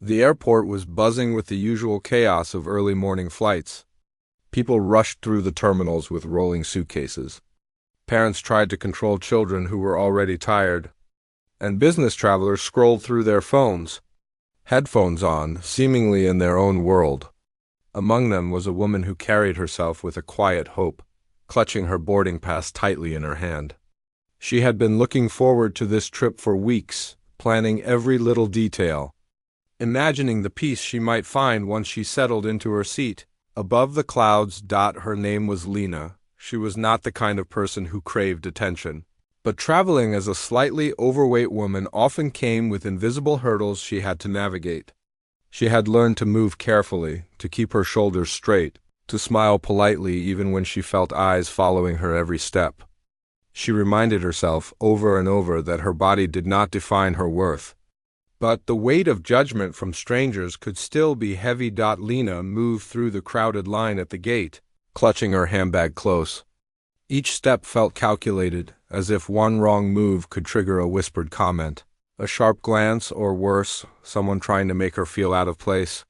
The airport was buzzing with the usual chaos of early morning flights. People rushed through the terminals with rolling suitcases. Parents tried to control children who were already tired, and business travelers scrolled through their phones, headphones on, seemingly in their own world. Among them was a woman who carried herself with a quiet hope, clutching her boarding pass tightly in her hand. She had been looking forward to this trip for weeks, planning every little detail, imagining the peace she might find once she settled into her seat. Above the clouds, her name was Lena. She was not the kind of person who craved attention. But traveling as a slightly overweight woman often came with invisible hurdles she had to navigate. She had learned to move carefully, to keep her shoulders straight, to smile politely even when she felt eyes following her every step. She reminded herself over and over that her body did not define her worth. But the weight of judgment from strangers could still be heavy. Lena moved through the crowded line at the gate, clutching her handbag close. Each step felt calculated, as if one wrong move could trigger a whispered comment, a sharp glance, or worse, someone trying to make her feel out of place.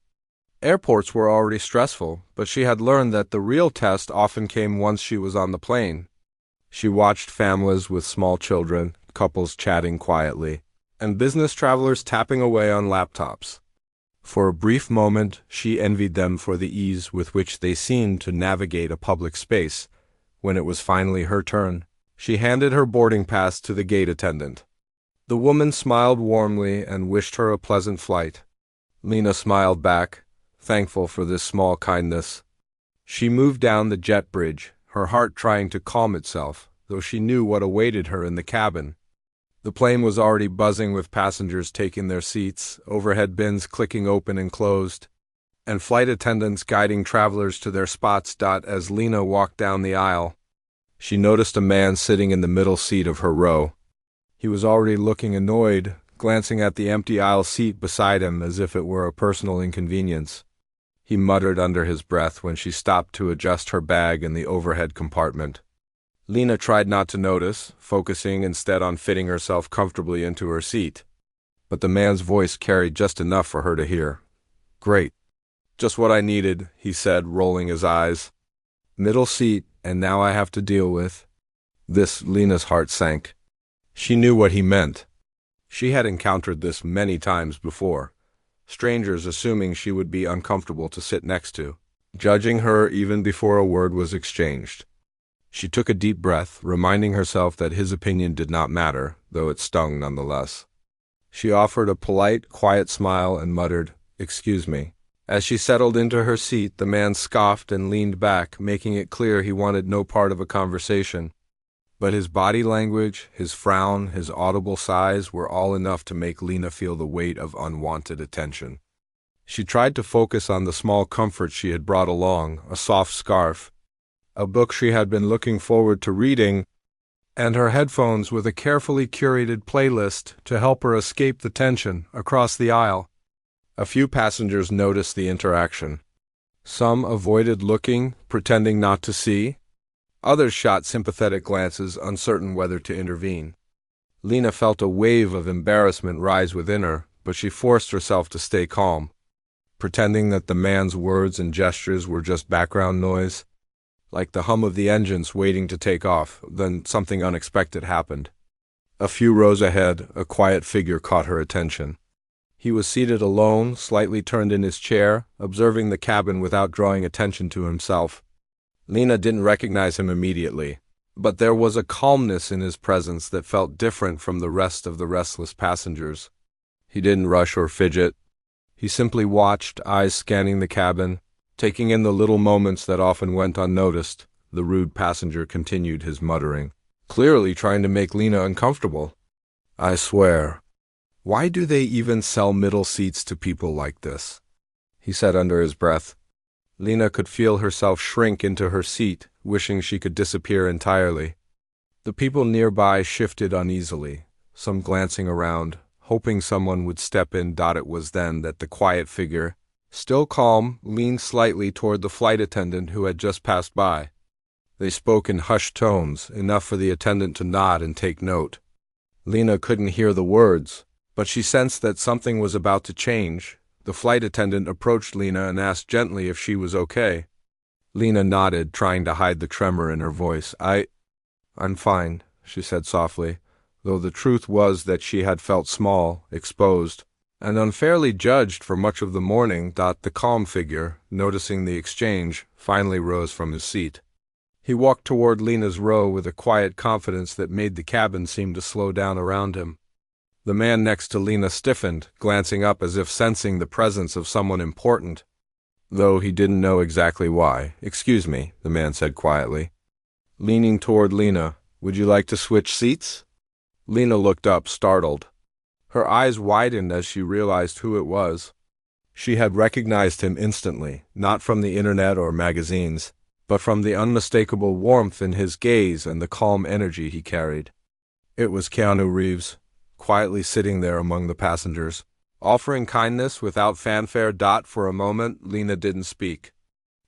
Airports were already stressful, but she had learned that the real test often came once she was on the plane. She watched families with small children, couples chatting quietly, and business travelers tapping away on laptops. For a brief moment, she envied them for the ease with which they seemed to navigate a public space. When it was finally her turn, she handed her boarding pass to the gate attendant. The woman smiled warmly and wished her a pleasant flight. Lena smiled back, thankful for this small kindness. She moved down the jet bridge, her heart trying to calm itself, though she knew what awaited her in the cabin. The plane was already buzzing with passengers taking their seats, overhead bins clicking open and closed, and flight attendants guiding travelers to their spots. As Lena walked down the aisle, she noticed a man sitting in the middle seat of her row. He was already looking annoyed, glancing at the empty aisle seat beside him as if it were a personal inconvenience. He muttered under his breath when she stopped to adjust her bag in the overhead compartment. Lena tried not to notice, focusing instead on fitting herself comfortably into her seat. But the man's voice carried just enough for her to hear. "Great. Just what I needed," he said, rolling his eyes. "Middle seat, and now I have to deal with this." Lena's heart sank. She knew what he meant. She had encountered this many times before. Strangers assuming she would be uncomfortable to sit next to, judging her even before a word was exchanged. She took a deep breath, reminding herself that his opinion did not matter, though it stung nonetheless. She offered a polite, quiet smile and muttered, "Excuse me." As she settled into her seat, the man scoffed and leaned back, making it clear he wanted no part of a conversation. But his body language, his frown, his audible sighs were all enough to make Lena feel the weight of unwanted attention. She tried to focus on the small comforts she had brought along, a soft scarf, a book she had been looking forward to reading, and her headphones with a carefully curated playlist to help her escape the tension across the aisle. A few passengers noticed the interaction. Some avoided looking, pretending not to see. Others shot sympathetic glances, uncertain whether to intervene. Lena felt a wave of embarrassment rise within her, but she forced herself to stay calm, pretending that the man's words and gestures were just background noise, like the hum of the engines waiting to take off. Then something unexpected happened. A few rows ahead, a quiet figure caught her attention. He was seated alone, slightly turned in his chair, observing the cabin without drawing attention to himself. Lena didn't recognize him immediately, but there was a calmness in his presence that felt different from the rest of the restless passengers. He didn't rush or fidget. He simply watched, eyes scanning the cabin, taking in the little moments that often went unnoticed. The rude passenger continued his muttering, clearly trying to make Lena uncomfortable. "I swear, why do they even sell middle seats to people like this?" he said under his breath. Lena could feel herself shrink into her seat, wishing she could disappear entirely. The people nearby shifted uneasily, some glancing around, hoping someone would step in. It was then that the quiet figure, still calm, leaned slightly toward the flight attendant who had just passed by. They spoke in hushed tones, enough for the attendant to nod and take note. Lena couldn't hear the words, but she sensed that something was about to change. The flight attendant approached Lena and asked gently if she was okay. Lena nodded, trying to hide the tremor in her voice. I'm fine, she said softly, though the truth was that she had felt small, exposed, and unfairly judged for much of the morning. The calm figure, noticing the exchange, finally rose from his seat. He walked toward Lena's row with a quiet confidence that made the cabin seem to slow down around him. The man next to Lena stiffened, glancing up as if sensing the presence of someone important, though he didn't know exactly why. "Excuse me," the man said quietly. Leaning toward Lena, "Would you like to switch seats?" Lena looked up, startled. Her eyes widened as she realized who it was. She had recognized him instantly, not from the internet or magazines, but from the unmistakable warmth in his gaze and the calm energy he carried. It was Keanu Reeves, quietly sitting there among the passengers, offering kindness without fanfare. For a moment, Lena didn't speak.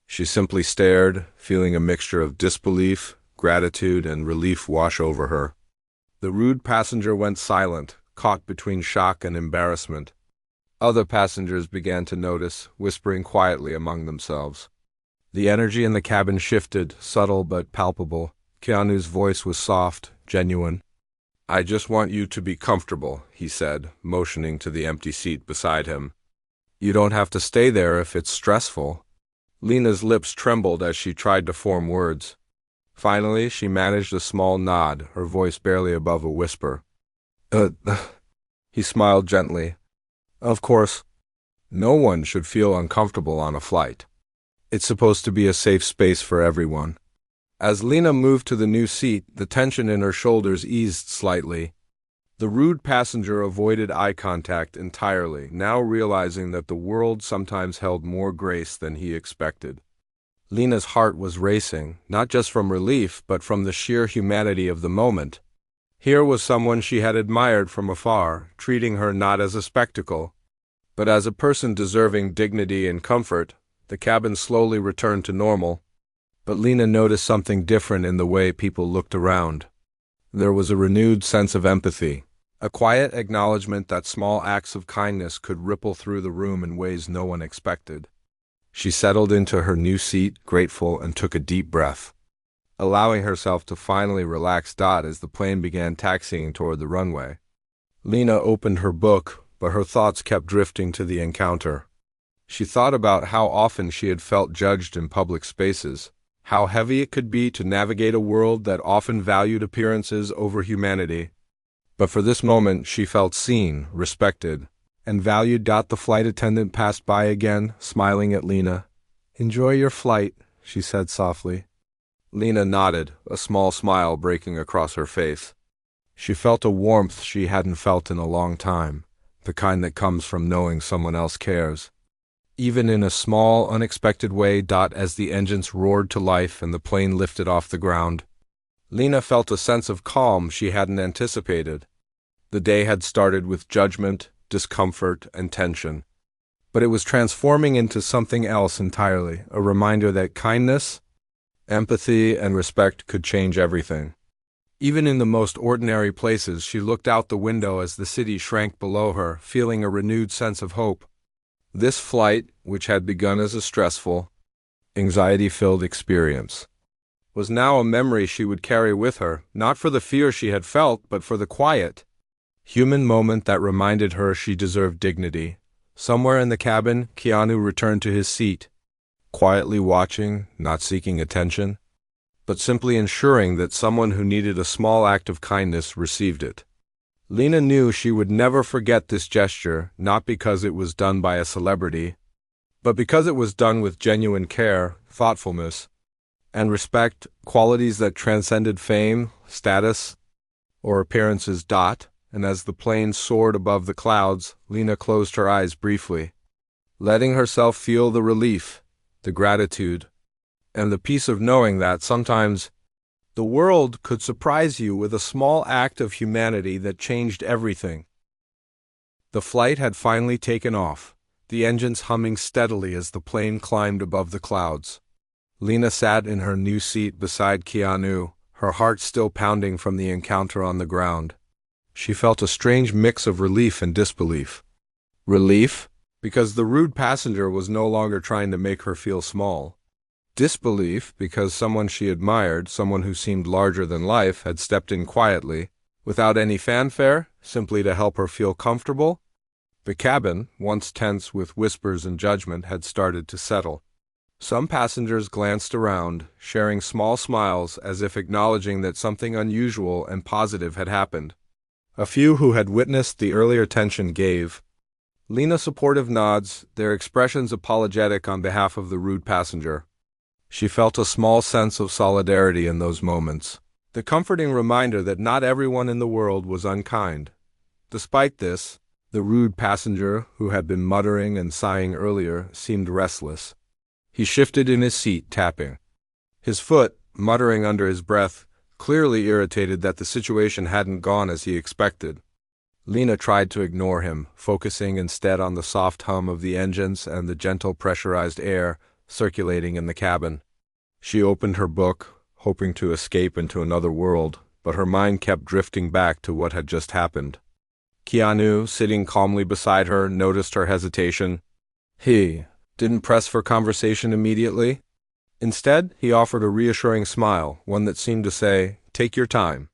She simply stared, feeling a mixture of disbelief, gratitude, and relief wash over her. The rude passenger went silent, caught between shock and embarrassment. Other passengers began to notice, whispering quietly among themselves. The energy in the cabin shifted, subtle but palpable. Keanu's voice was soft, genuine. "I just want you to be comfortable," he said, motioning to the empty seat beside him. "You don't have to stay there if it's stressful." Lena's lips trembled as she tried to form words. Finally, she managed a small nod, her voice barely above a whisper. He smiled gently. "Of course, no one should feel uncomfortable on a flight. It's supposed to be a safe space for everyone." As Lena moved to the new seat, the tension in her shoulders eased slightly. The rude passenger avoided eye contact entirely, now realizing that the world sometimes held more grace than he expected. Lena's heart was racing, not just from relief, but from the sheer humanity of the moment. Here was someone she had admired from afar, treating her not as a spectacle, but as a person deserving dignity and comfort. The cabin slowly returned to normal, but Lena noticed something different in the way people looked around. There was a renewed sense of empathy, a quiet acknowledgement that small acts of kindness could ripple through the room in ways no one expected. She settled into her new seat, grateful, and took a deep breath, allowing herself to finally relax. As the plane began taxiing toward the runway, Lena opened her book, but her thoughts kept drifting to the encounter. She thought about how often she had felt judged in public spaces, how heavy it could be to navigate a world that often valued appearances over humanity. But for this moment, she felt seen, respected, and valued. The flight attendant passed by again, smiling at Lena. "Enjoy your flight," she said softly. Lena nodded, a small smile breaking across her face. She felt a warmth she hadn't felt in a long time, the kind that comes from knowing someone else cares, even in a small, unexpected way. As the engines roared to life and the plane lifted off the ground, Lena felt a sense of calm she hadn't anticipated. The day had started with judgment, discomfort, and tension, but it was transforming into something else entirely, a reminder that kindness, empathy, and respect could change everything. Even in the most ordinary places, she looked out the window as the city shrank below her, feeling a renewed sense of hope. This flight, which had begun as a stressful, anxiety-filled experience, was now a memory she would carry with her, not for the fear she had felt, but for the quiet, human moment that reminded her she deserved dignity. Somewhere in the cabin, Keanu returned to his seat, quietly watching, not seeking attention, but simply ensuring that someone who needed a small act of kindness received it. Lena knew she would never forget this gesture, not because it was done by a celebrity, but because it was done with genuine care, thoughtfulness, and respect, qualities that transcended fame, status, or appearances. And as the plane soared above the clouds, Lena closed her eyes briefly, letting herself feel the relief, the gratitude, and the peace of knowing that sometimes the world could surprise you with a small act of humanity that changed everything. The flight had finally taken off, the engines humming steadily as the plane climbed above the clouds. Lena sat in her new seat beside Keanu, her heart still pounding from the encounter on the ground. She felt a strange mix of relief and disbelief. Relief, because the rude passenger was no longer trying to make her feel small. Disbelief, because someone she admired, someone who seemed larger than life, had stepped in quietly, without any fanfare, simply to help her feel comfortable. The cabin, once tense with whispers and judgment, had started to settle. Some passengers glanced around, sharing small smiles as if acknowledging that something unusual and positive had happened. A few who had witnessed the earlier tension gave Lena supportive nods, their expressions apologetic on behalf of the rude passenger. She felt a small sense of solidarity in those moments, the comforting reminder that not everyone in the world was unkind. Despite this, the rude passenger, who had been muttering and sighing earlier, seemed restless. He shifted in his seat, tapping his foot, muttering under his breath, clearly irritated that the situation hadn't gone as he expected. Lena tried to ignore him, focusing instead on the soft hum of the engines and the gentle pressurized air circulating in the cabin. She opened her book, hoping to escape into another world, but her mind kept drifting back to what had just happened. Keanu, sitting calmly beside her, noticed her hesitation. He didn't press for conversation immediately. Instead, he offered a reassuring smile, one that seemed to say, "Take your time.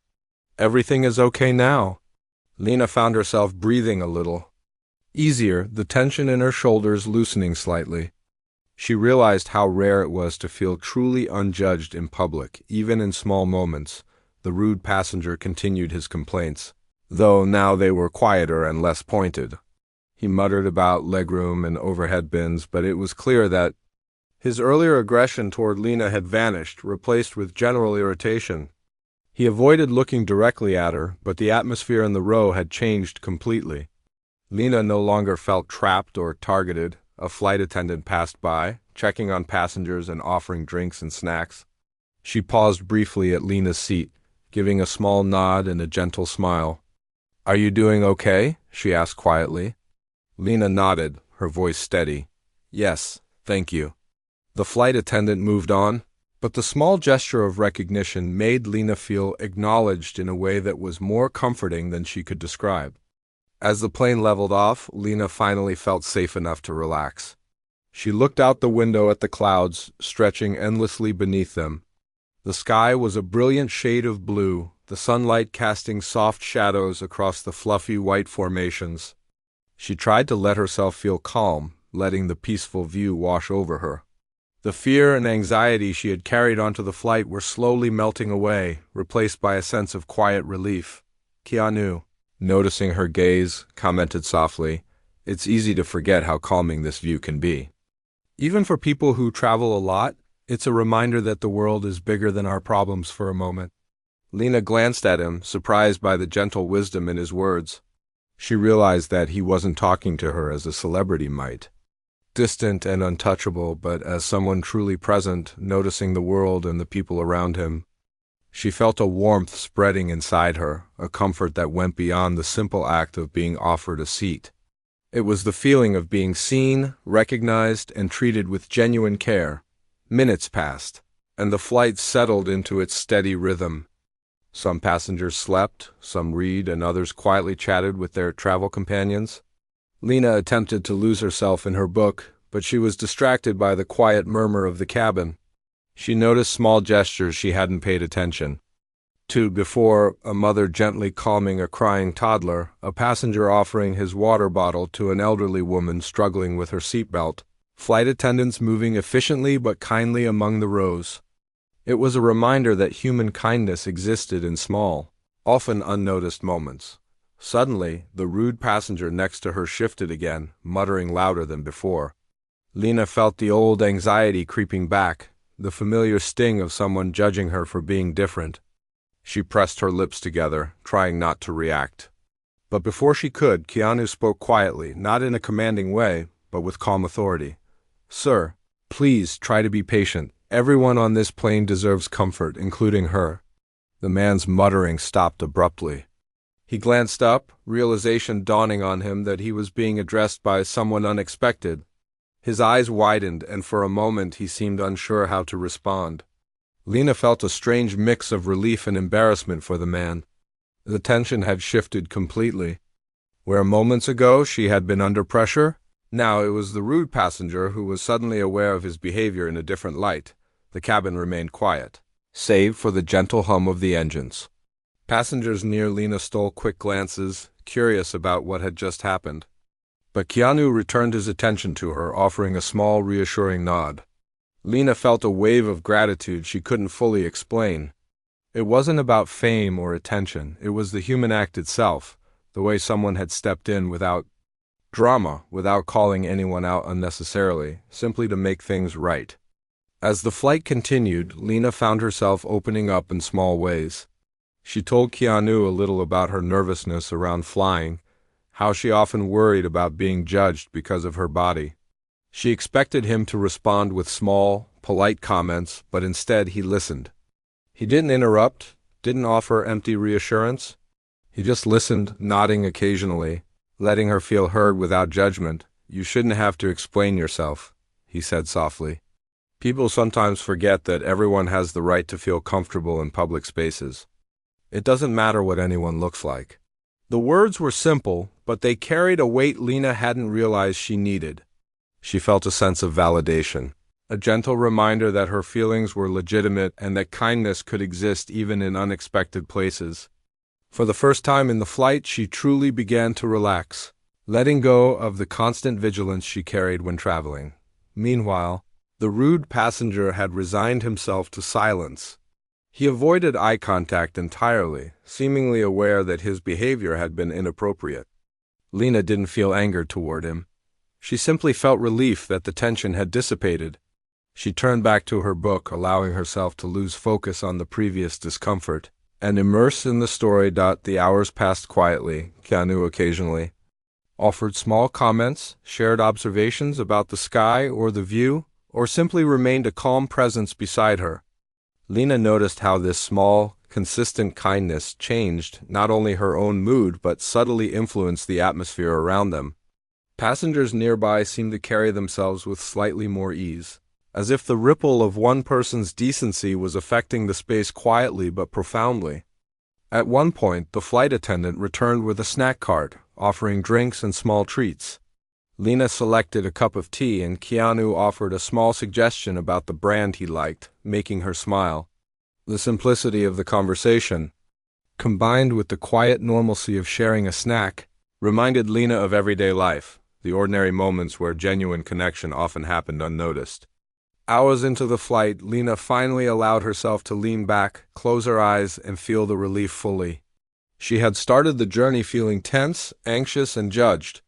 Everything is okay now." Lena found herself breathing a little easier, the tension in her shoulders loosening slightly. She realized how rare it was to feel truly unjudged in public, even in small moments. The rude passenger continued his complaints, though now they were quieter and less pointed. He muttered about legroom and overhead bins, but it was clear that his earlier aggression toward Lena had vanished, replaced with general irritation. He avoided looking directly at her, but the atmosphere in the row had changed completely. Lena no longer felt trapped or targeted. A flight attendant passed by, checking on passengers and offering drinks and snacks. She paused briefly at Lena's seat, giving a small nod and a gentle smile. "Are you doing okay?" she asked quietly. Lena nodded, her voice steady. "Yes, thank you." The flight attendant moved on, but the small gesture of recognition made Lena feel acknowledged in a way that was more comforting than she could describe. As the plane leveled off, Lena finally felt safe enough to relax. She looked out the window at the clouds, stretching endlessly beneath them. The sky was a brilliant shade of blue, the sunlight casting soft shadows across the fluffy white formations. She tried to let herself feel calm, letting the peaceful view wash over her. The fear and anxiety she had carried onto the flight were slowly melting away, replaced by a sense of quiet relief. Keanu, noticing her gaze, commented softly, "It's easy to forget how calming this view can be." Even for people who travel a lot, it's a reminder that the world is bigger than our problems for a moment. Lena glanced at him, surprised by the gentle wisdom in his words. She realized that he wasn't talking to her as a celebrity might, distant and untouchable, but as someone truly present, noticing the world and the people around him. She felt a warmth spreading inside her, a comfort that went beyond the simple act of being offered a seat. It was the feeling of being seen, recognized, and treated with genuine care. Minutes passed, and the flight settled into its steady rhythm. Some passengers slept, some read, and others quietly chatted with their travel companions. Lena attempted to lose herself in her book, but she was distracted by the quiet murmur of the cabin. She noticed small gestures she hadn't paid attention to before: a mother gently calming a crying toddler, a passenger offering his water bottle to an elderly woman struggling with her seatbelt, flight attendants moving efficiently but kindly among the rows. It was a reminder that human kindness existed in small, often unnoticed moments. Suddenly, the rude passenger next to her shifted again, muttering louder than before. Lena felt the old anxiety creeping back, the familiar sting of someone judging her for being different. She pressed her lips together, trying not to react. But before she could, Keanu spoke quietly, not in a commanding way, but with calm authority. "Sir, please try to be patient. Everyone on this plane deserves comfort, including her." The man's muttering stopped abruptly. He glanced up, realization dawning on him that he was being addressed by someone unexpected. His eyes widened, and for a moment he seemed unsure how to respond. Lena felt a strange mix of relief and embarrassment for the man. The tension had shifted completely. Where moments ago she had been under pressure, Now it was the rude passenger who was suddenly aware of his behavior in a different light. The cabin remained quiet, save for the gentle hum of the engines. Passengers near Lena stole quick glances, curious about what had just happened. But Keanu returned his attention to her, offering a small, reassuring nod. Lena felt a wave of gratitude she couldn't fully explain. It wasn't about fame or attention, it was the human act itself, the way someone had stepped in without drama, without calling anyone out unnecessarily, simply to make things right. As the flight continued, Lena found herself opening up in small ways. She told Keanu a little about her nervousness around flying, how she often worried about being judged because of her body. She expected him to respond with small, polite comments, but instead he listened. He didn't interrupt, didn't offer empty reassurance. He just listened, nodding occasionally, letting her feel heard without judgment. "You shouldn't have to explain yourself," he said softly. "People sometimes forget that everyone has the right to feel comfortable in public spaces. It doesn't matter what anyone looks like." The words were simple, but they carried a weight Lena hadn't realized she needed. She felt a sense of validation, a gentle reminder that her feelings were legitimate and that kindness could exist even in unexpected places. For the first time in the flight, she truly began to relax, letting go of the constant vigilance she carried when traveling. Meanwhile, the rude passenger had resigned himself to silence. He avoided eye contact entirely, seemingly aware that his behavior had been inappropriate. Lena didn't feel anger toward him. She simply felt relief that the tension had dissipated. She turned back to her book, allowing herself to lose focus on the previous discomfort and immerse in the story. The hours passed quietly. Keanu occasionally offered small comments, shared observations about the sky or the view, or simply remained a calm presence beside her. Lena noticed how this small, consistent kindness changed not only her own mood but subtly influenced the atmosphere around them. Passengers nearby seemed to carry themselves with slightly more ease, as if the ripple of one person's decency was affecting the space quietly but profoundly. At one point, the flight attendant returned with a snack cart, offering drinks and small treats. Lena selected a cup of tea, and Keanu offered a small suggestion about the brand he liked, making her smile. The simplicity of the conversation, combined with the quiet normalcy of sharing a snack, reminded Lena of everyday life, the ordinary moments where genuine connection often happened unnoticed. Hours into the flight, Lena finally allowed herself to lean back, close her eyes, and feel the relief fully. She had started the journey feeling tense, anxious, and judged.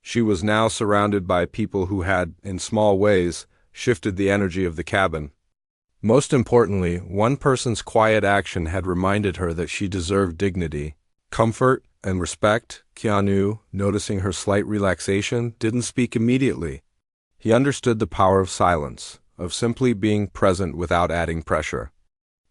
She was now surrounded by people who had, in small ways, shifted the energy of the cabin. Most importantly, one person's quiet action had reminded her that she deserved dignity, comfort, and respect. Keanu, noticing her slight relaxation, didn't speak immediately. He understood the power of silence, of simply being present without adding pressure.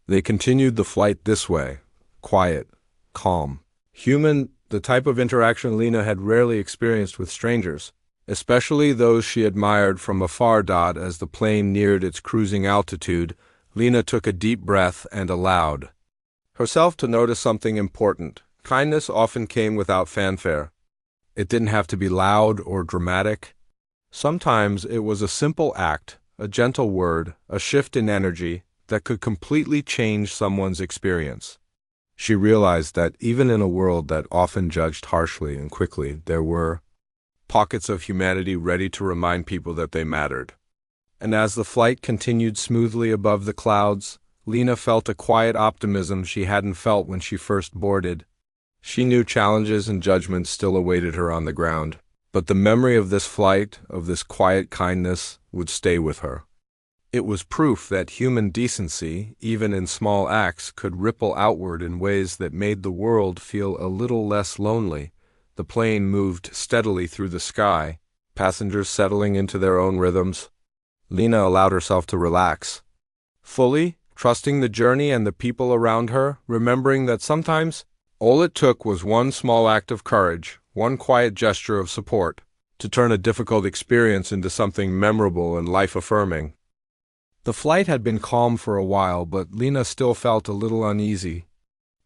They continued the flight this way, quiet, calm, human, the type of interaction Lena had rarely experienced with strangers, especially those she admired from afar. As the plane neared its cruising altitude, Lena took a deep breath and allowed herself to notice something important. Kindness often came without fanfare. It didn't have to be loud or dramatic. Sometimes it was a simple act, a gentle word, a shift in energy that could completely change someone's experience. She realized that even in a world that often judged harshly and quickly, there were pockets of humanity ready to remind people that they mattered. And as the flight continued smoothly above the clouds, Lena felt a quiet optimism she hadn't felt when she first boarded. She knew challenges and judgments still awaited her on the ground, but the memory of this flight, of this quiet kindness, would stay with her. It was proof that human decency, even in small acts, could ripple outward in ways that made the world feel a little less lonely. The plane moved steadily through the sky, passengers settling into their own rhythms. Lena allowed herself to relax, fully, trusting the journey and the people around her, remembering that sometimes all it took was one small act of courage, one quiet gesture of support, to turn a difficult experience into something memorable and life-affirming. The flight had been calm for a while, but Lena still felt a little uneasy.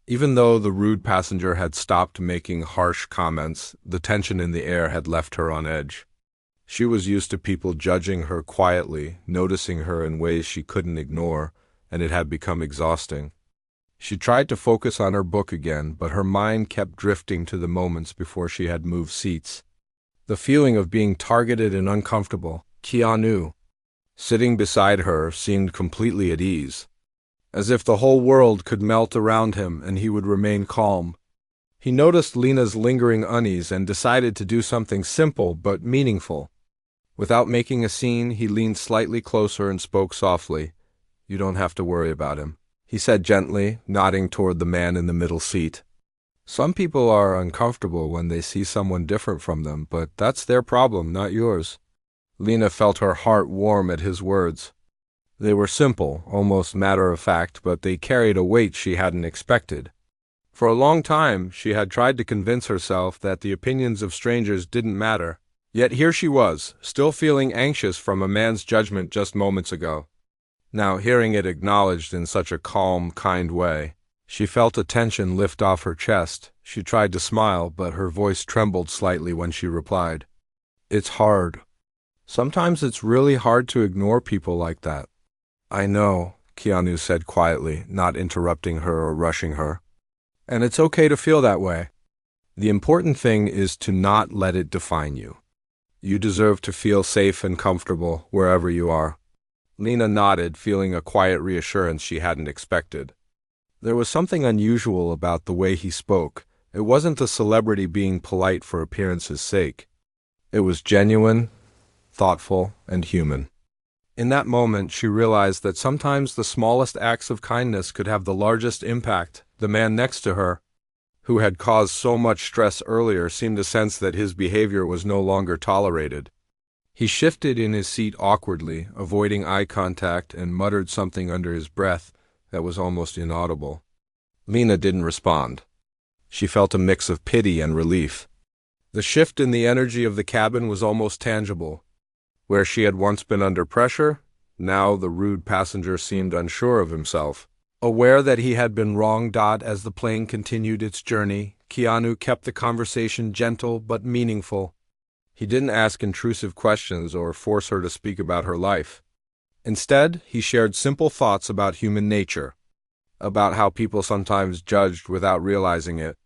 Even though the rude passenger had stopped making harsh comments, the tension in the air had left her on edge. She was used to people judging her quietly, noticing her in ways she couldn't ignore, and it had become exhausting. She tried to focus on her book again, but her mind kept drifting to the moments before she had moved seats. The feeling of being targeted and uncomfortable. Keanu, sitting beside her, seemed completely at ease, as if the whole world could melt around him and he would remain calm. He noticed Lena's lingering unease and decided to do something simple but meaningful. Without making a scene, he leaned slightly closer and spoke softly. "You don't have to worry about him," he said gently, nodding toward the man in the middle seat. "Some people are uncomfortable when they see someone different from them, but that's their problem, not yours." Lena felt her heart warm at his words. They were simple, almost matter-of-fact, but they carried a weight she hadn't expected. For a long time, she had tried to convince herself that the opinions of strangers didn't matter. Yet here she was, still feeling anxious from a man's judgment just moments ago. Now, hearing it acknowledged in such a calm, kind way, she felt a tension lift off her chest. She tried to smile, but her voice trembled slightly when she replied, "It's hard. Sometimes it's really hard to ignore people like that." "I know," Keanu said quietly, not interrupting her or rushing her. "And it's okay to feel that way. The important thing is to not let it define you. You deserve to feel safe and comfortable wherever you are." Lena nodded, feeling a quiet reassurance she hadn't expected. There was something unusual about the way he spoke. It wasn't a celebrity being polite for appearance's sake. It was genuine, thoughtful, and human. In that moment, she realized that sometimes the smallest acts of kindness could have the largest impact. The man next to her, who had caused so much stress earlier, seemed to sense that his behavior was no longer tolerated. He shifted in his seat awkwardly, avoiding eye contact, and muttered something under his breath that was almost inaudible. Lena didn't respond. She felt a mix of pity and relief. The shift in the energy of the cabin was almost tangible. Where she had once been under pressure, now the rude passenger seemed unsure of himself. Aware that he had been wrong. As the plane continued its journey, Keanu kept the conversation gentle but meaningful. He didn't ask intrusive questions or force her to speak about her life. Instead, he shared simple thoughts about human nature, about how people sometimes judged without realizing it,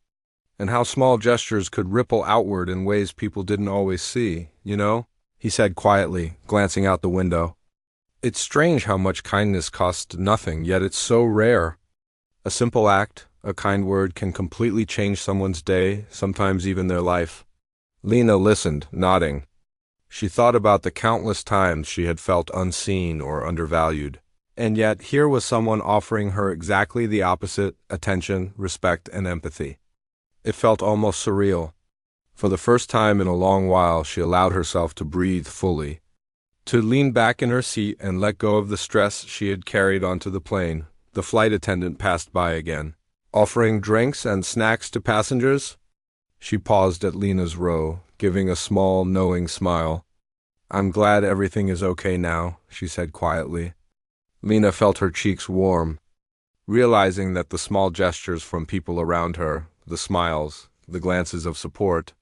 and how small gestures could ripple outward in ways people didn't always see, he said quietly, glancing out the window. "It's strange how much kindness costs nothing, yet it's so rare. A simple act, a kind word, can completely change someone's day, sometimes even their life." Lena listened, nodding. She thought about the countless times she had felt unseen or undervalued. And yet, here was someone offering her exactly the opposite: attention, respect, and empathy. It felt almost surreal. For the first time in a long while, she allowed herself to breathe fully, to lean back in her seat and let go of the stress she had carried onto the plane. The flight attendant passed by again, offering drinks and snacks to passengers. She paused at Lena's row, giving a small, knowing smile. "I'm glad everything is okay now," she said quietly. Lena felt her cheeks warm, realizing that the small gestures from people around her, the smiles, the glances of support,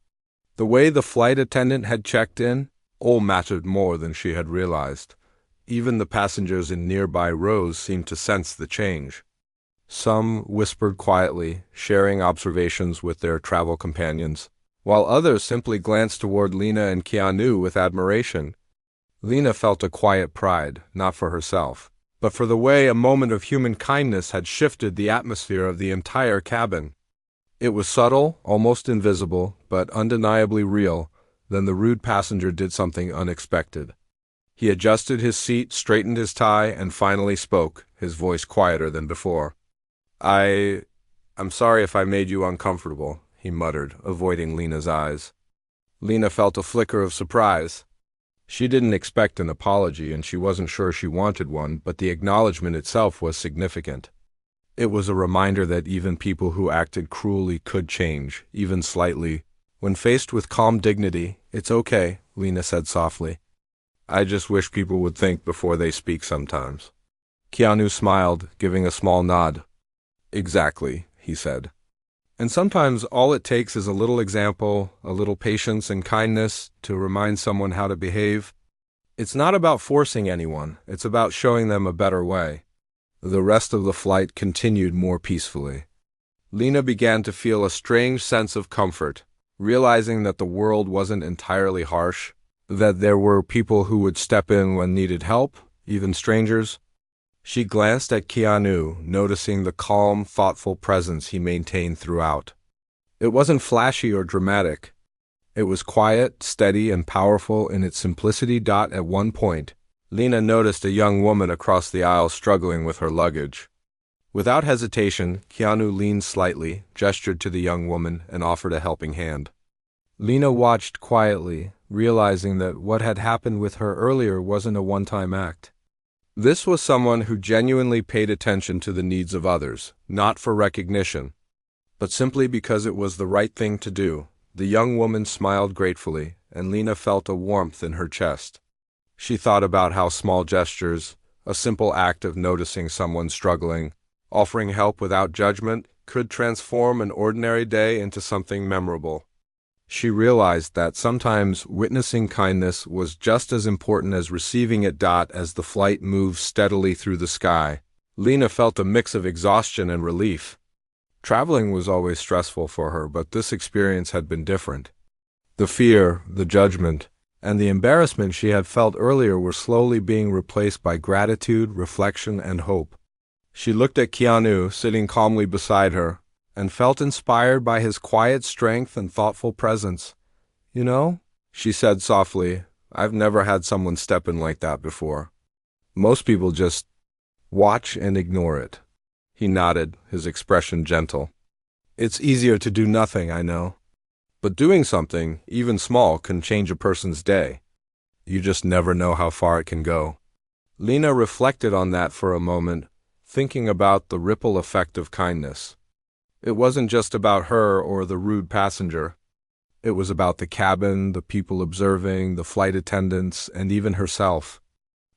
the way the flight attendant had checked in, all mattered more than she had realized. Even the passengers in nearby rows seemed to sense the change. Some whispered quietly, sharing observations with their travel companions, while others simply glanced toward Lena and Keanu with admiration. Lena felt a quiet pride, not for herself, but for the way a moment of human kindness had shifted the atmosphere of the entire cabin. It was subtle, almost invisible, but undeniably real. Then the rude passenger did something unexpected. He adjusted his seat, straightened his tie, and finally spoke, his voice quieter than before. I'm sorry if I made you uncomfortable," he muttered, avoiding Lena's eyes. Lena felt a flicker of surprise. She didn't expect an apology, and she wasn't sure she wanted one, but the acknowledgement itself was significant. It was a reminder that even people who acted cruelly could change, even slightly. When faced with calm dignity, "It's okay," Lena said softly. "I just wish people would think before they speak sometimes." Keanu smiled, giving a small nod. "Exactly," he said. And sometimes all it takes is a little example, a little patience and kindness to remind someone how to behave. It's not about forcing anyone, it's about showing them a better way. The rest of the flight continued more peacefully. Lena began to feel a strange sense of comfort, realizing that the world wasn't entirely harsh, that there were people who would step in when needed help, even strangers. She glanced at Keanu, noticing the calm, thoughtful presence he maintained throughout. It wasn't flashy or dramatic. It was quiet, steady, and powerful in its simplicity. At one point, Lena noticed a young woman across the aisle struggling with her luggage. Without hesitation, Keanu leaned slightly, gestured to the young woman, and offered a helping hand. Lena watched quietly, realizing that what had happened with her earlier wasn't a one-time act. This was someone who genuinely paid attention to the needs of others, not for recognition, but simply because it was the right thing to do. The young woman smiled gratefully, and Lena felt a warmth in her chest. She thought about how small gestures, a simple act of noticing someone struggling, offering help without judgment, could transform an ordinary day into something memorable. She realized that sometimes witnessing kindness was just as important as receiving it. As the flight moved steadily through the sky, Lena felt a mix of exhaustion and relief. Traveling was always stressful for her, but this experience had been different. The fear, the judgment, and the embarrassment she had felt earlier were slowly being replaced by gratitude, reflection, and hope. She looked at Keanu, sitting calmly beside her, and felt inspired by his quiet strength and thoughtful presence. "You know," she said softly, "I've never had someone step in like that before. Most people just watch and ignore it." He nodded, his expression gentle. "It's easier to do nothing, I know. But doing something, even small, can change a person's day. You just never know how far it can go." Lena reflected on that for a moment, thinking about the ripple effect of kindness. It wasn't just about her or the rude passenger. It was about the cabin, the people observing, the flight attendants, and even herself.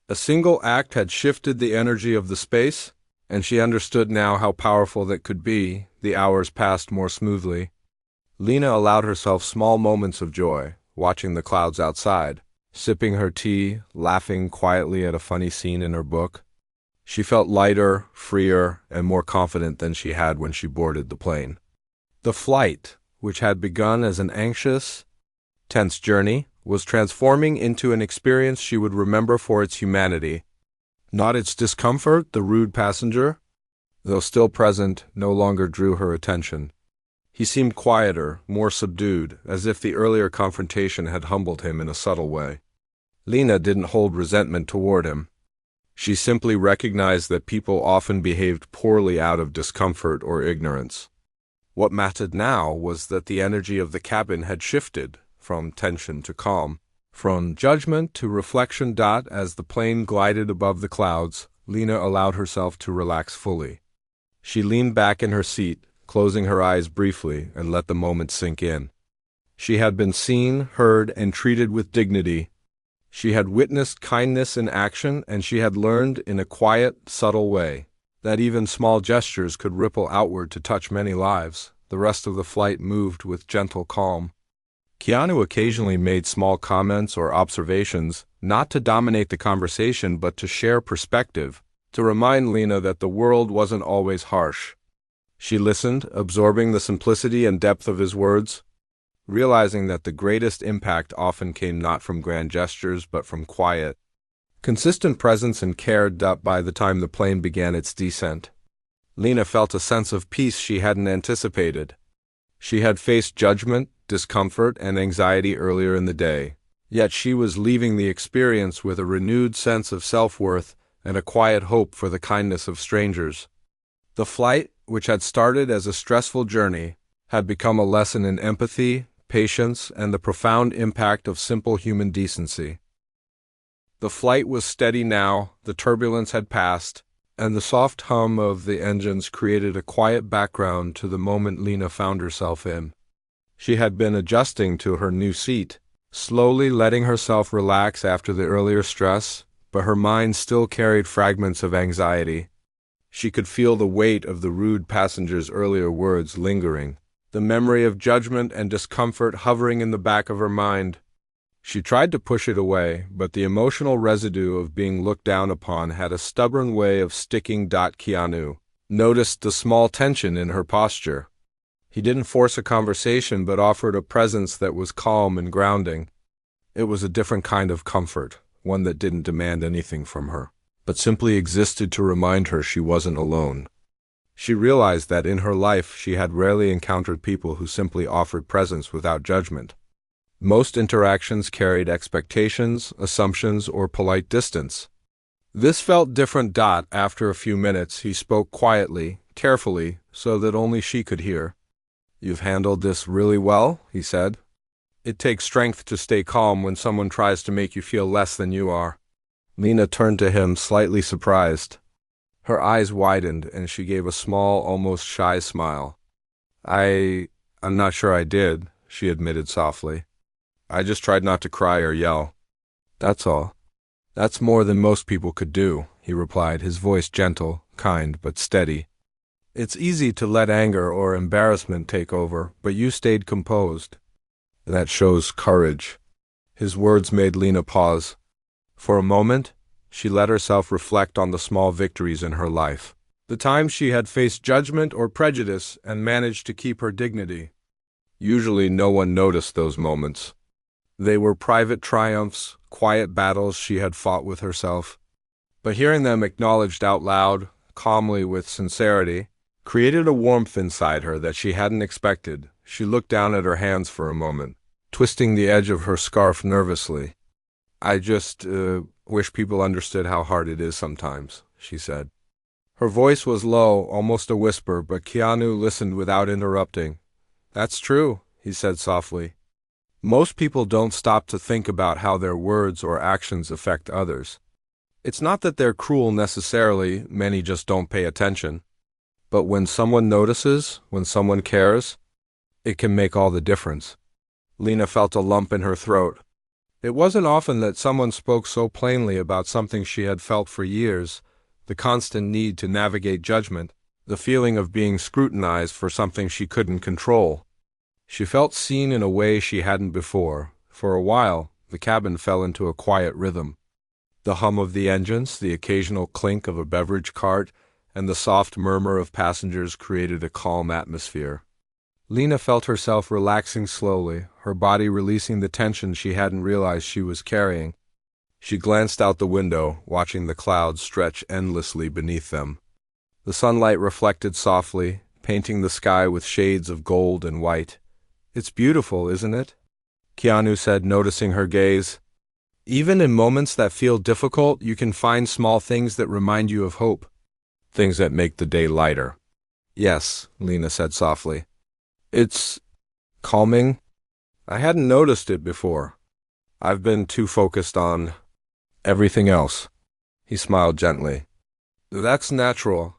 A single act had shifted the energy of the space, and she understood now how powerful that could be. The hours passed more smoothly. Lena allowed herself small moments of joy, watching the clouds outside, sipping her tea, laughing quietly at a funny scene in her book. She felt lighter, freer, and more confident than she had when she boarded the plane. The flight, which had begun as an anxious, tense journey, was transforming into an experience she would remember for its humanity. Not its discomfort. The rude passenger, though still present, no longer drew her attention. He seemed quieter, more subdued, as if the earlier confrontation had humbled him in a subtle way. Lena didn't hold resentment toward him. She simply recognized that people often behaved poorly out of discomfort or ignorance. What mattered now was that the energy of the cabin had shifted from tension to calm, from judgment to reflection. As the plane glided above the clouds, Lena allowed herself to relax fully. She leaned back in her seat, closing her eyes briefly, and let the moment sink in. She had been seen, heard, and treated with dignity. She had witnessed kindness in action, and she had learned in a quiet, subtle way that even small gestures could ripple outward to touch many lives. The rest of the flight moved with gentle calm. Keanu occasionally made small comments or observations, not to dominate the conversation but to share perspective, to remind Lena that the world wasn't always harsh. She listened, absorbing the simplicity and depth of his words, realizing that the greatest impact often came not from grand gestures but from quiet, consistent presence and care. By the time the plane began its descent, Lena felt a sense of peace she hadn't anticipated. She had faced judgment, discomfort, and anxiety earlier in the day, yet she was leaving the experience with a renewed sense of self-worth and a quiet hope for the kindness of strangers. The flight, which had started as a stressful journey, had become a lesson in empathy, patience, and the profound impact of simple human decency. The flight was steady now, the turbulence had passed, and the soft hum of the engines created a quiet background to the moment Lena found herself in. She had been adjusting to her new seat, slowly letting herself relax after the earlier stress, but her mind still carried fragments of anxiety. She could feel the weight of the rude passenger's earlier words lingering, the memory of judgment and discomfort hovering in the back of her mind. She tried to push it away, but the emotional residue of being looked down upon had a stubborn way of sticking. Keanu noticed the small tension in her posture. He didn't force a conversation but offered a presence that was calm and grounding. It was a different kind of comfort, one that didn't demand anything from her, but simply existed to remind her she wasn't alone. She realized that in her life she had rarely encountered people who simply offered presence without judgment. Most interactions carried expectations, assumptions, or polite distance. This felt different. After a few minutes, he spoke quietly, carefully, so that only she could hear. "You've handled this really well," he said. "It takes strength to stay calm when someone tries to make you feel less than you are." Lena turned to him, slightly surprised. Her eyes widened, and she gave a small, almost shy smile. I'm not sure I did," she admitted softly. "I just tried not to cry or yell. That's all." "That's more than most people could do," he replied, his voice gentle, kind, but steady. "It's easy to let anger or embarrassment take over, but you stayed composed. That shows courage." His words made Lena pause. For a moment, she let herself reflect on the small victories in her life. The times she had faced judgment or prejudice and managed to keep her dignity. Usually no one noticed those moments. They were private triumphs, quiet battles she had fought with herself. But hearing them acknowledged out loud, calmly with sincerity, created a warmth inside her that she hadn't expected. She looked down at her hands for a moment, twisting the edge of her scarf nervously. "I just wish people understood how hard it is sometimes," she said. Her voice was low, almost a whisper, but Keanu listened without interrupting. "That's true," he said softly. "Most people don't stop to think about how their words or actions affect others. It's not that they're cruel necessarily, many just don't pay attention. But when someone notices, when someone cares, it can make all the difference." Lena felt a lump in her throat. It wasn't often that someone spoke so plainly about something she had felt for years, the constant need to navigate judgment, the feeling of being scrutinized for something she couldn't control. She felt seen in a way she hadn't before. For a while, the cabin fell into a quiet rhythm. The hum of the engines, the occasional clink of a beverage cart, and the soft murmur of passengers created a calm atmosphere. Lena felt herself relaxing slowly, her body releasing the tension she hadn't realized she was carrying. She glanced out the window, watching the clouds stretch endlessly beneath them. The sunlight reflected softly, painting the sky with shades of gold and white. "It's beautiful, isn't it?" Keanu said, noticing her gaze. "Even in moments that feel difficult, you can find small things that remind you of hope. Things that make the day lighter." "Yes," Lena said softly. "It's calming. I hadn't noticed it before. I've been too focused on everything else." He smiled gently. "That's natural.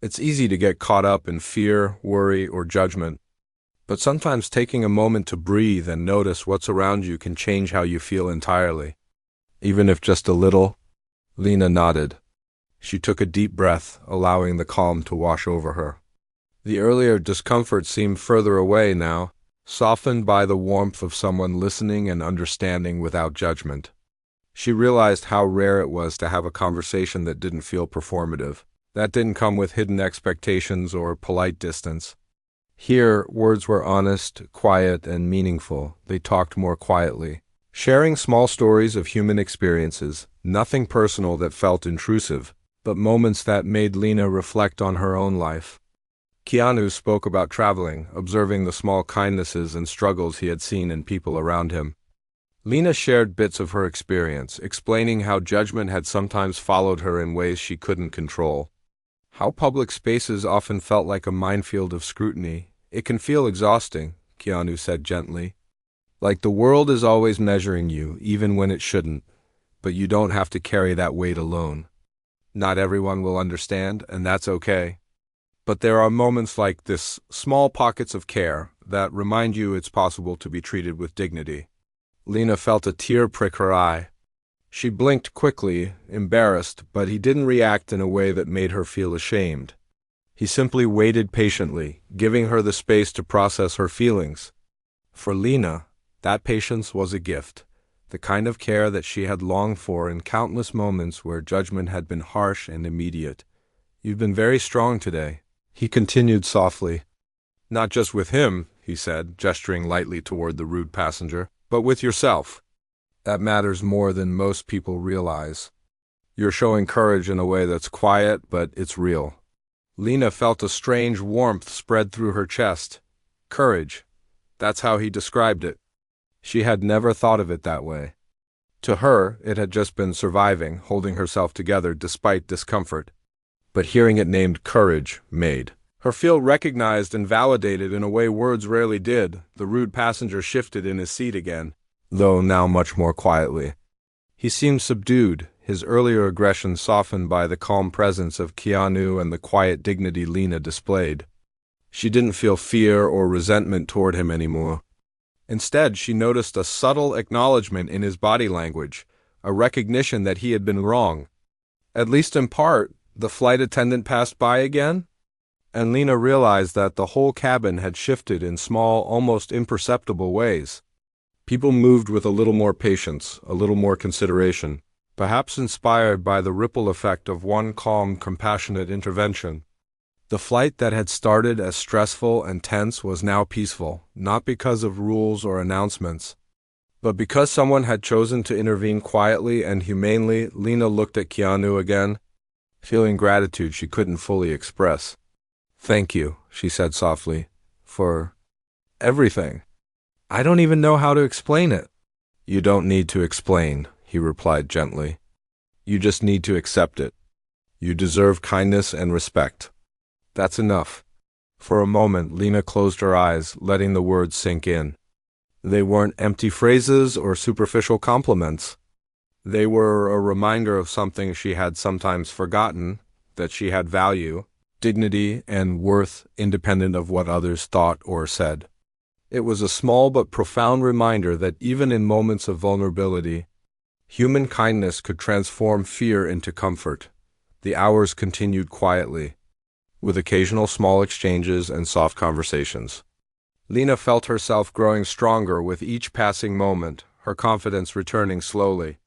It's easy to get caught up in fear, worry, or judgment. But sometimes taking a moment to breathe and notice what's around you can change how you feel entirely. Even if just a little." Lena nodded. She took a deep breath, allowing the calm to wash over her. The earlier discomfort seemed further away now, softened by the warmth of someone listening and understanding without judgment. She realized how rare it was to have a conversation that didn't feel performative, that didn't come with hidden expectations or polite distance. Here, words were honest, quiet, and meaningful. They talked more quietly, sharing small stories of human experiences, nothing personal that felt intrusive, but moments that made Lena reflect on her own life. Keanu spoke about traveling, observing the small kindnesses and struggles he had seen in people around him. Lena shared bits of her experience, explaining how judgment had sometimes followed her in ways she couldn't control. How public spaces often felt like a minefield of scrutiny. "It can feel exhausting," Keanu said gently. "Like the world is always measuring you, even when it shouldn't. But you don't have to carry that weight alone. Not everyone will understand, and that's okay. But there are moments like this, small pockets of care, that remind you it's possible to be treated with dignity." Lena felt a tear prick her eye. She blinked quickly, embarrassed, but he didn't react in a way that made her feel ashamed. He simply waited patiently, giving her the space to process her feelings. For Lena, that patience was a gift, the kind of care that she had longed for in countless moments where judgment had been harsh and immediate. "You've been very strong today," he continued softly. "Not just with him," he said, gesturing lightly toward the rude passenger, "but with yourself. That matters more than most people realize. You're showing courage in a way that's quiet, but it's real." Lena felt a strange warmth spread through her chest. Courage. That's how he described it. She had never thought of it that way. To her, it had just been surviving, holding herself together despite discomfort. But hearing it named courage made her feel recognized and validated in a way words rarely did. The rude passenger shifted in his seat again, though now much more quietly. He seemed subdued, his earlier aggression softened by the calm presence of Keanu and the quiet dignity Lena displayed. She didn't feel fear or resentment toward him anymore. Instead, she noticed a subtle acknowledgement in his body language, a recognition that he had been wrong. At least in part, the flight attendant passed by again, and Lena realized that the whole cabin had shifted in small, almost imperceptible ways. People moved with a little more patience, a little more consideration, perhaps inspired by the ripple effect of one calm, compassionate intervention. The flight that had started as stressful and tense was now peaceful, not because of rules or announcements, but because someone had chosen to intervene quietly and humanely. Lena looked at Keanu again, feeling gratitude she couldn't fully express. "Thank you," she said softly, "for everything. I don't even know how to explain it." "You don't need to explain," he replied gently. "You just need to accept it. You deserve kindness and respect. That's enough." For a moment, Lena closed her eyes, letting the words sink in. They weren't empty phrases or superficial compliments. They were a reminder of something she had sometimes forgotten, that she had value, dignity, and worth independent of what others thought or said. It was a small but profound reminder that even in moments of vulnerability, human kindness could transform fear into comfort. The hours continued quietly, with occasional small exchanges and soft conversations. Lena felt herself growing stronger with each passing moment, her confidence returning slowly.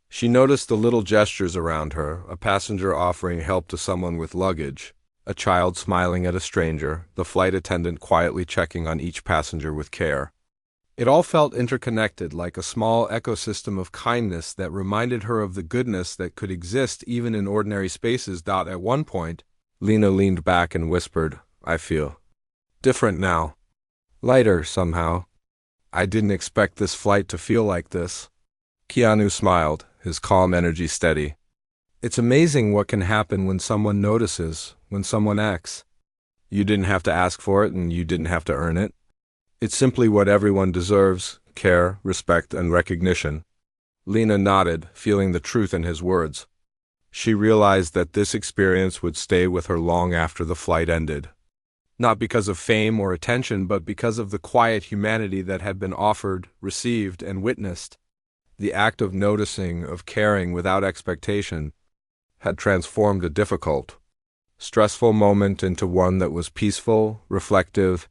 She noticed the little gestures around her, a passenger offering help to someone with luggage, a child smiling at a stranger, the flight attendant quietly checking on each passenger with care. It all felt interconnected, like a small ecosystem of kindness that reminded her of the goodness that could exist even in ordinary spaces. At one point, Lena leaned back and whispered, "I feel different now. Lighter, somehow. I didn't expect this flight to feel like this." Keanu smiled, his calm energy steady. "It's amazing what can happen when someone notices, when someone acts. You didn't have to ask for it, and you didn't have to earn it. It's simply what everyone deserves: care, respect, and recognition." Lena nodded, feeling the truth in his words. She realized that this experience would stay with her long after the flight ended. Not because of fame or attention, but because of the quiet humanity that had been offered, received, and witnessed. The act of noticing, of caring without expectation, had transformed a difficult, stressful moment into one that was peaceful, reflective,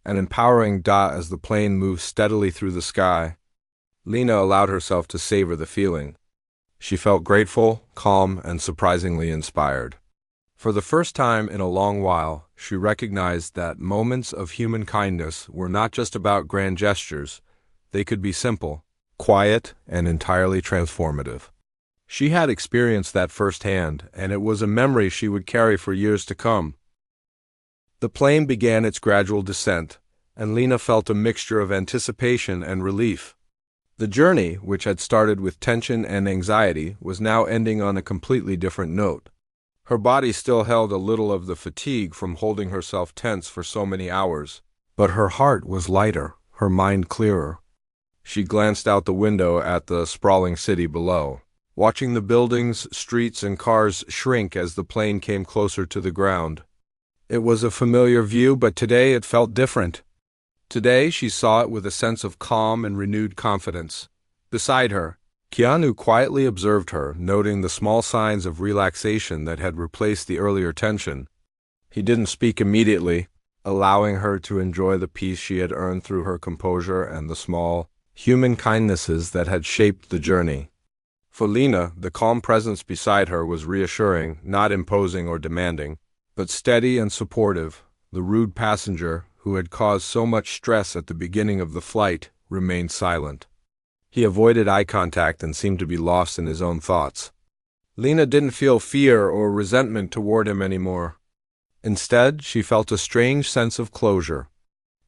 and empowering. As the plane moved steadily through the sky, Lena allowed herself to savor the feeling. She felt grateful, calm, and surprisingly inspired. For the first time in a long while, she recognized that moments of human kindness were not just about grand gestures. They could be simple, quiet, and entirely transformative. She had experienced that firsthand, and it was a memory she would carry for years to come. The plane began its gradual descent, and Lena felt a mixture of anticipation and relief. The journey, which had started with tension and anxiety, was now ending on a completely different note. Her body still held a little of the fatigue from holding herself tense for so many hours, but her heart was lighter, her mind clearer. She glanced out the window at the sprawling city below, watching the buildings, streets, and cars shrink as the plane came closer to the ground. It was a familiar view, but today it felt different. Today she saw it with a sense of calm and renewed confidence. Beside her, Keanu quietly observed her, noting the small signs of relaxation that had replaced the earlier tension. He didn't speak immediately, allowing her to enjoy the peace she had earned through her composure and the small, human kindnesses that had shaped the journey. For Lena, the calm presence beside her was reassuring, not imposing or demanding, but steady and supportive. The rude passenger, who had caused so much stress at the beginning of the flight, remained silent. He avoided eye contact and seemed to be lost in his own thoughts. Lena didn't feel fear or resentment toward him anymore. Instead, she felt a strange sense of closure.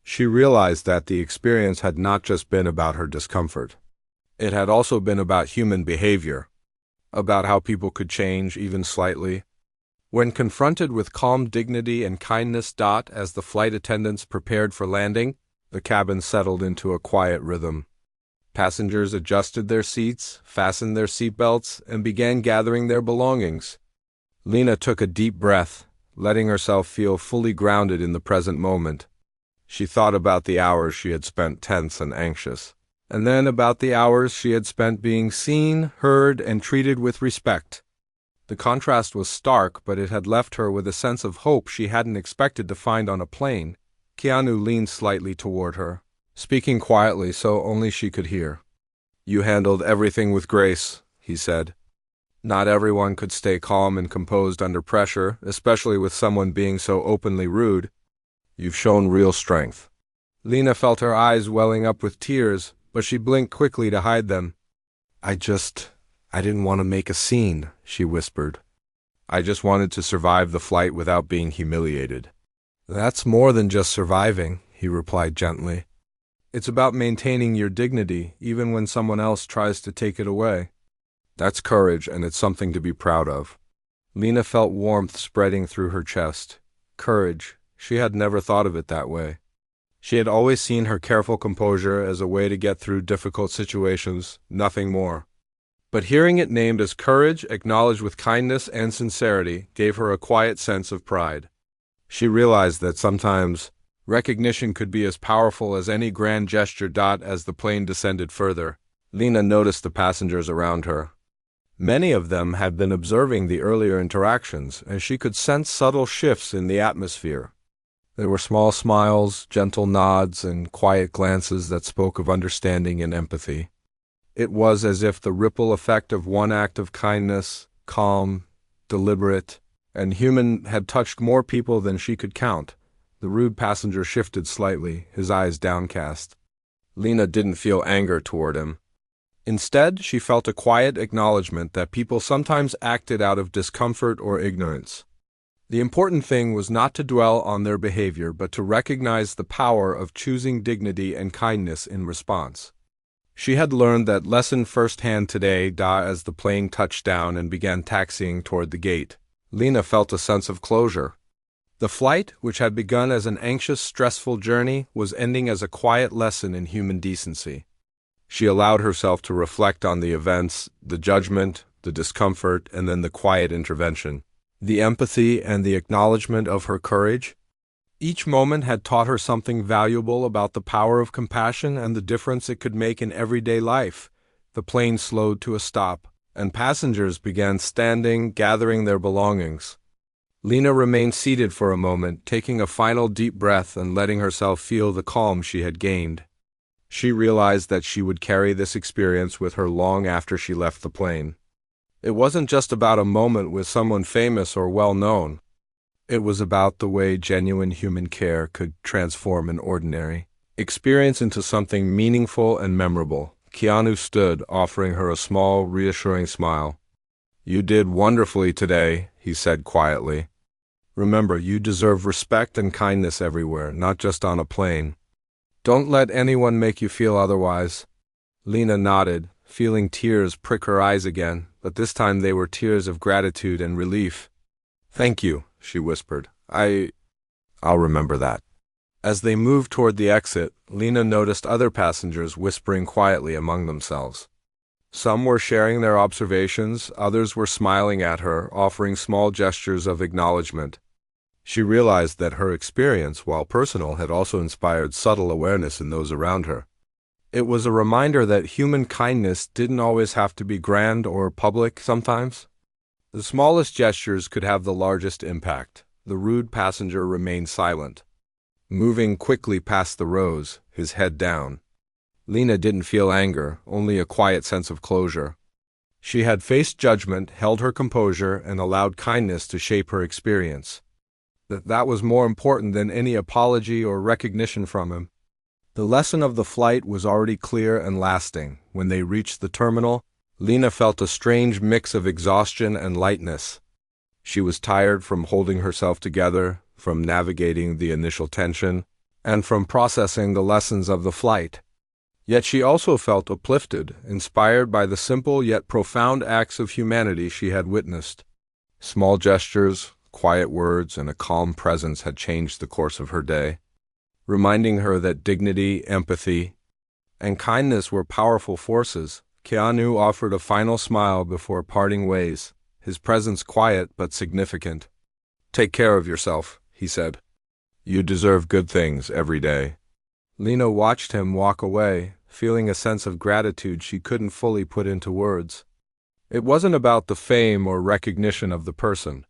She realized that the experience had not just been about her discomfort. It had also been about human behavior, about how people could change even slightly. When confronted with calm dignity and kindness, as the flight attendants prepared for landing, the cabin settled into a quiet rhythm. Passengers adjusted their seats, fastened their seatbelts, and began gathering their belongings. Lena took a deep breath, letting herself feel fully grounded in the present moment. She thought about the hours she had spent tense and anxious, and then about the hours she had spent being seen, heard, and treated with respect. The contrast was stark, but it had left her with a sense of hope she hadn't expected to find on a plane. Keanu leaned slightly toward her, speaking quietly so only she could hear. "You handled everything with grace," he said. Not everyone could stay calm and composed under pressure, especially with someone being so openly rude. "You've shown real strength." Lena felt her eyes welling up with tears, but she blinked quickly to hide them. I didn't want to make a scene," she whispered. "I just wanted to survive the flight without being humiliated." "That's more than just surviving," he replied gently. "It's about maintaining your dignity, even when someone else tries to take it away. That's courage, and it's something to be proud of." Lena felt warmth spreading through her chest. Courage. She had never thought of it that way. She had always seen her careful composure as a way to get through difficult situations, nothing more. But hearing it named as courage, acknowledged with kindness and sincerity, gave her a quiet sense of pride. She realized that sometimes recognition could be as powerful as any grand gesture. As the plane descended further, Lena noticed the passengers around her. Many of them had been observing the earlier interactions, and she could sense subtle shifts in the atmosphere. There were small smiles, gentle nods, and quiet glances that spoke of understanding and empathy. It was as if the ripple effect of one act of kindness, calm, deliberate, and human, had touched more people than she could count. The rude passenger shifted slightly, his eyes downcast. Lena didn't feel anger toward him. Instead, she felt a quiet acknowledgement that people sometimes acted out of discomfort or ignorance. The important thing was not to dwell on their behavior, but to recognize the power of choosing dignity and kindness in response. She had learned that lesson firsthand today. As the plane touched down and began taxiing toward the gate, Lena felt a sense of closure. The flight, which had begun as an anxious, stressful journey, was ending as a quiet lesson in human decency. She allowed herself to reflect on the events, the judgment, the discomfort, and then the quiet intervention, the empathy and the acknowledgement of her courage. Each moment had taught her something valuable about the power of compassion and the difference it could make in everyday life. The plane slowed to a stop, and passengers began standing, gathering their belongings. Lena remained seated for a moment, taking a final deep breath and letting herself feel the calm she had gained. She realized that she would carry this experience with her long after she left the plane. It wasn't just about a moment with someone famous or well-known. It was about the way genuine human care could transform an ordinary experience into something meaningful and memorable. Keanu stood, offering her a small, reassuring smile. "You did wonderfully today," he said quietly. "Remember, you deserve respect and kindness everywhere, not just on a plane. Don't let anyone make you feel otherwise." Lena nodded, feeling tears prick her eyes again, but this time they were tears of gratitude and relief. "Thank you," she whispered. I'll remember that." As they moved toward the exit, Lena noticed other passengers whispering quietly among themselves. Some were sharing their observations, others were smiling at her, offering small gestures of acknowledgement. She realized that her experience, while personal, had also inspired subtle awareness in those around her. It was a reminder that human kindness didn't always have to be grand or public sometimes. The smallest gestures could have the largest impact. The rude passenger remained silent, moving quickly past the rows, his head down. Lena didn't feel anger, only a quiet sense of closure. She had faced judgment, held her composure, and allowed kindness to shape her experience. That was more important than any apology or recognition from him. The lesson of the flight was already clear and lasting. When they reached the terminal, Lena felt a strange mix of exhaustion and lightness. She was tired from holding herself together, from navigating the initial tension, and from processing the lessons of the flight. Yet she also felt uplifted, inspired by the simple yet profound acts of humanity she had witnessed. Small gestures, quiet words, and a calm presence had changed the course of her day, reminding her that dignity, empathy, and kindness were powerful forces. Keanu offered a final smile before parting ways, his presence quiet but significant. "Take care of yourself," he said. "You deserve good things every day." Lena watched him walk away, feeling a sense of gratitude she couldn't fully put into words. It wasn't about the fame or recognition of the person.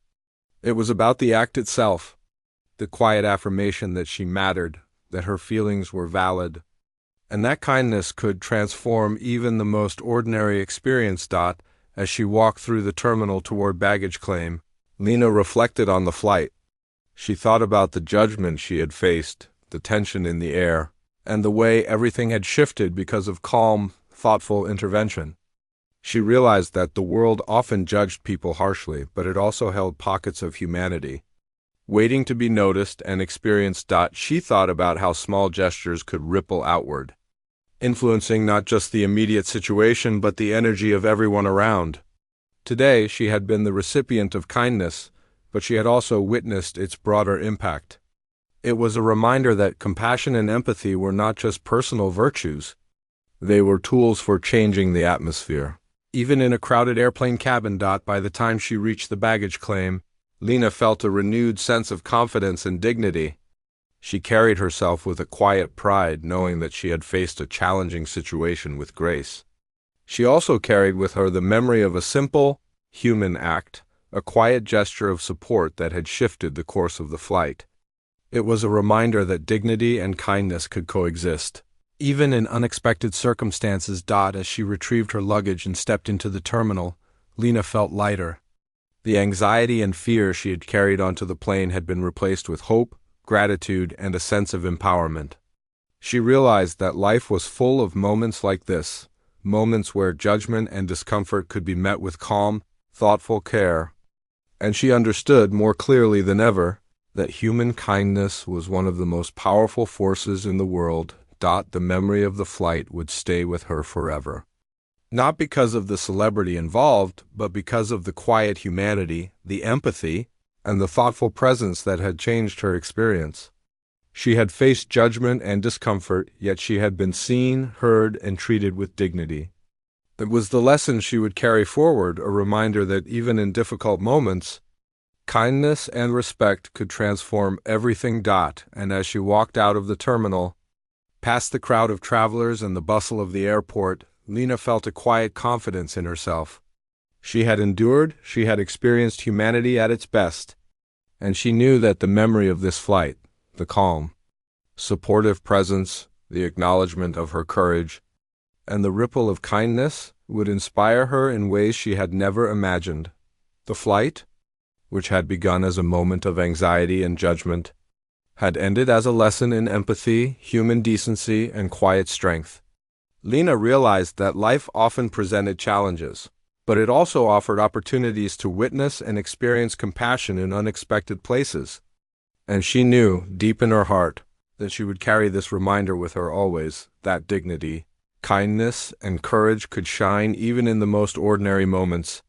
It was about the act itself, the quiet affirmation that she mattered, that her feelings were valid, and that kindness could transform even the most ordinary experience. As she walked through the terminal toward baggage claim, Lena reflected on the flight. She thought about the judgment she had faced, the tension in the air, and the way everything had shifted because of calm, thoughtful intervention. She realized that the world often judged people harshly, but it also held pockets of humanity, waiting to be noticed and experienced. She thought about how small gestures could ripple outward, influencing not just the immediate situation but the energy of everyone around. Today, she had been the recipient of kindness, but she had also witnessed its broader impact. It was a reminder that compassion and empathy were not just personal virtues. They were tools for changing the atmosphere. Even in a crowded airplane cabin. By the time she reached the baggage claim, Lena felt a renewed sense of confidence and dignity. She carried herself with a quiet pride, knowing that she had faced a challenging situation with grace. She also carried with her the memory of a simple, human act, a quiet gesture of support that had shifted the course of the flight. It was a reminder that dignity and kindness could coexist, even in unexpected circumstances. As she retrieved her luggage and stepped into the terminal, Lena felt lighter. The anxiety and fear she had carried onto the plane had been replaced with hope, gratitude, and a sense of empowerment. She realized that life was full of moments like this, moments where judgment and discomfort could be met with calm, thoughtful care. And she understood more clearly than ever that human kindness was one of the most powerful forces in the world. The memory of the flight would stay with her forever. Not because of the celebrity involved, but because of the quiet humanity, the empathy, and the thoughtful presence that had changed her experience. She had faced judgment and discomfort, yet she had been seen, heard, and treated with dignity. It was the lesson she would carry forward, a reminder that even in difficult moments, kindness and respect could transform everything. And as she walked out of the terminal, past the crowd of travelers and the bustle of the airport, Lena felt a quiet confidence in herself. She had endured, she had experienced humanity at its best, and she knew that the memory of this flight, the calm, supportive presence, the acknowledgement of her courage, and the ripple of kindness would inspire her in ways she had never imagined. The flight, which had begun as a moment of anxiety and judgment, had ended as a lesson in empathy, human decency, and quiet strength. Lena realized that life often presented challenges, but it also offered opportunities to witness and experience compassion in unexpected places. And she knew, deep in her heart, that she would carry this reminder with her always, that dignity, kindness, and courage could shine even in the most ordinary moments.